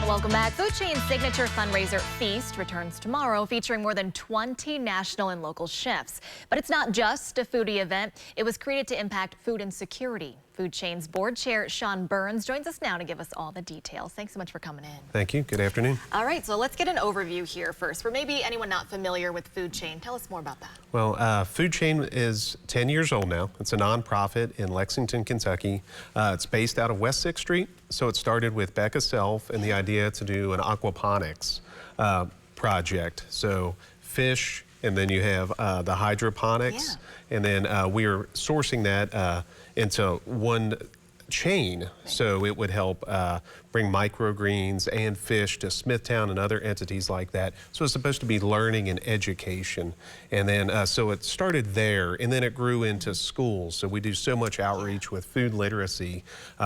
Welcome back. Foodchain's signature fundraiser Feast returns tomorrow, featuring more than 20 national and local chefs. But it's not just a foodie event. It was created to impact food insecurity. Foodchain's board chair, Shawn joins us now to give us all the details. Thanks so much for coming in. Thank you. Good afternoon. All right, so let's get an overview here first. For maybe anyone not familiar with Foodchain, tell us more about that. Well, Foodchain is 10 years old now. It's a nonprofit in Lexington, Kentucky. It's based out of West 6th Street. So it started with Becca Self and the idea to do an aquaponics project. So fish, and then you have the hydroponics. Yeah. And then we are sourcing that into one chain, so it would help bring microgreens and fish to Smithtown and other entities like that. So it's supposed to be learning and education. And then so it started there, and then it grew into schools. So we do so much outreach with food literacy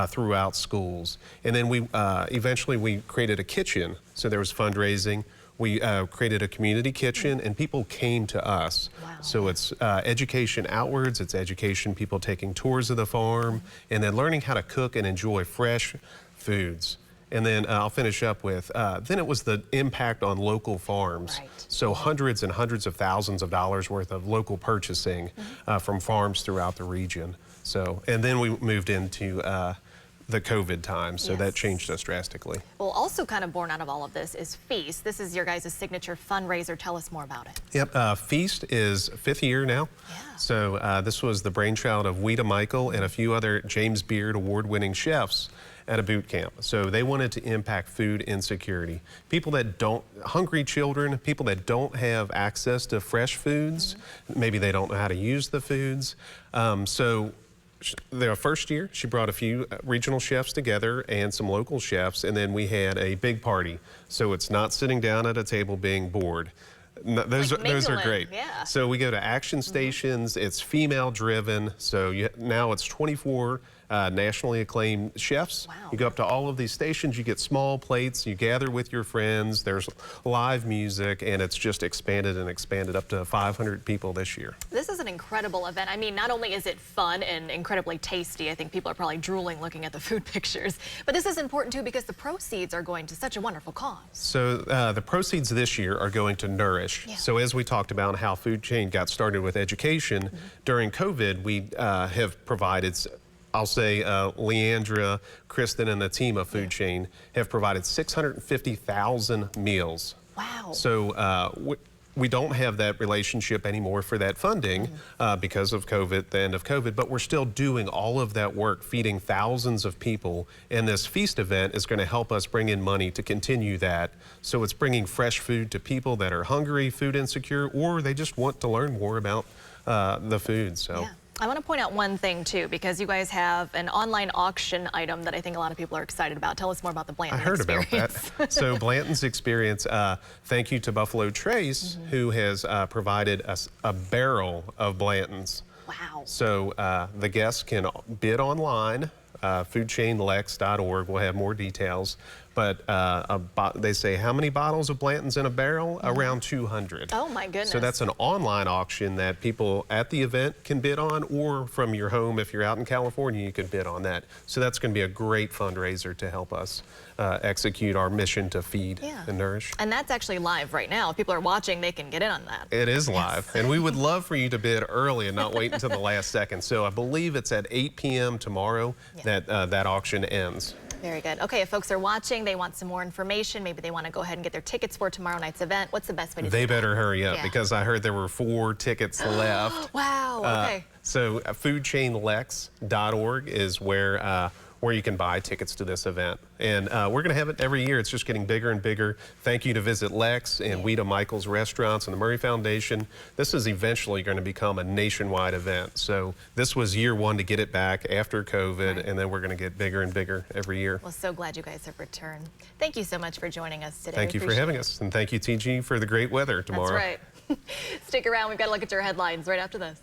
throughout schools. And then we eventually we created a kitchen. So there was fundraising. We created a community kitchen, and people came to us. Wow. So it's education outwards, it's education, people taking tours of the farm, and then learning how to cook and enjoy fresh foods. And then I'll finish up with, then it was the impact on local farms. Right. So hundreds and hundreds of thousands of dollars worth of local purchasing from farms throughout the region. So, and then we moved into the COVID time, so that changed us drastically. Well, also kind of born out of all of this is Feast. This is your guys' signature fundraiser. Tell us more about it. Yep, Feast is 5th year now. Yeah. So this was the brainchild of Weta Michael and a few other James Beard award-winning chefs at a boot camp. So they wanted to impact food insecurity. People that don't, hungry children, people that don't have access to fresh foods, maybe they don't know how to use the foods. So their first year, she brought a few regional chefs together and some local chefs, and then we had a big party. So it's not sitting down at a table being bored. No, those are great. Yeah. So we go to action stations. It's female driven. So now it's 24 nationally acclaimed chefs. Wow. You go up to all of these stations, you get small plates, you gather with your friends, there's live music, and it's just expanded and expanded up to 500 people this year. This is an incredible event. I mean, not only is it fun and incredibly tasty, I think people are probably drooling looking at the food pictures, but this is important too because the proceeds are going to such a wonderful cause. So the proceeds this year are going to Nourish. Yeah. So as we talked about how Foodchain got started with education, during COVID, we have provided, I'll say Leandra, Kristen, and the team of Foodchain have provided 650,000 meals. Wow. So we don't have that relationship anymore for that funding because of COVID, the end of COVID, but we're still doing all of that work, feeding thousands of people. And this Feast event is going to help us bring in money to continue that. So it's bringing fresh food to people that are hungry, food insecure, or they just want to learn more about the food. So. Yeah. I want to point out one thing too, because you guys have an online auction item that I think a lot of people are excited about. Tell us more about the Blanton experience. I heard about that. So Blanton's experience, thank you to Buffalo Trace, who has provided us a barrel of Blanton's. Wow. So the guests can bid online. Foodchainlex.org will have more details, but they say how many bottles of Blanton's in a barrel? Around 200. Oh my goodness. So that's an online auction that people at the event can bid on, or from your home if you're out in California you can bid on that. So that's going to be a great fundraiser to help us execute our mission to feed and nourish. And that's actually live right now. If people are watching, they can get in on that. It is live. And we would love for you to bid early and not wait until the last second. So I believe it's at 8 p.m. tomorrow that auction ends. Very good. Okay, if folks are watching, they want some more information, maybe they want to go ahead and get their tickets for tomorrow night's event, what's the best way to do that? They better hurry up because I heard there were 4 tickets left. Wow, okay. So foodchainlex.org is where you can buy tickets to this event. And we're going to have it every year. It's just getting bigger and bigger. Thank you to Visit Lex and Weta Michael's Restaurants and the Murray Foundation. This is eventually going to become a nationwide event. So this was year 1 to get it back after COVID, and then we're going to get bigger and bigger every year. Well, so glad you guys have returned. Thank you so much for joining us today. Thank you for having us. And thank you, TG, for the great weather tomorrow. That's right. Stick around. We've got to look at your headlines right after this.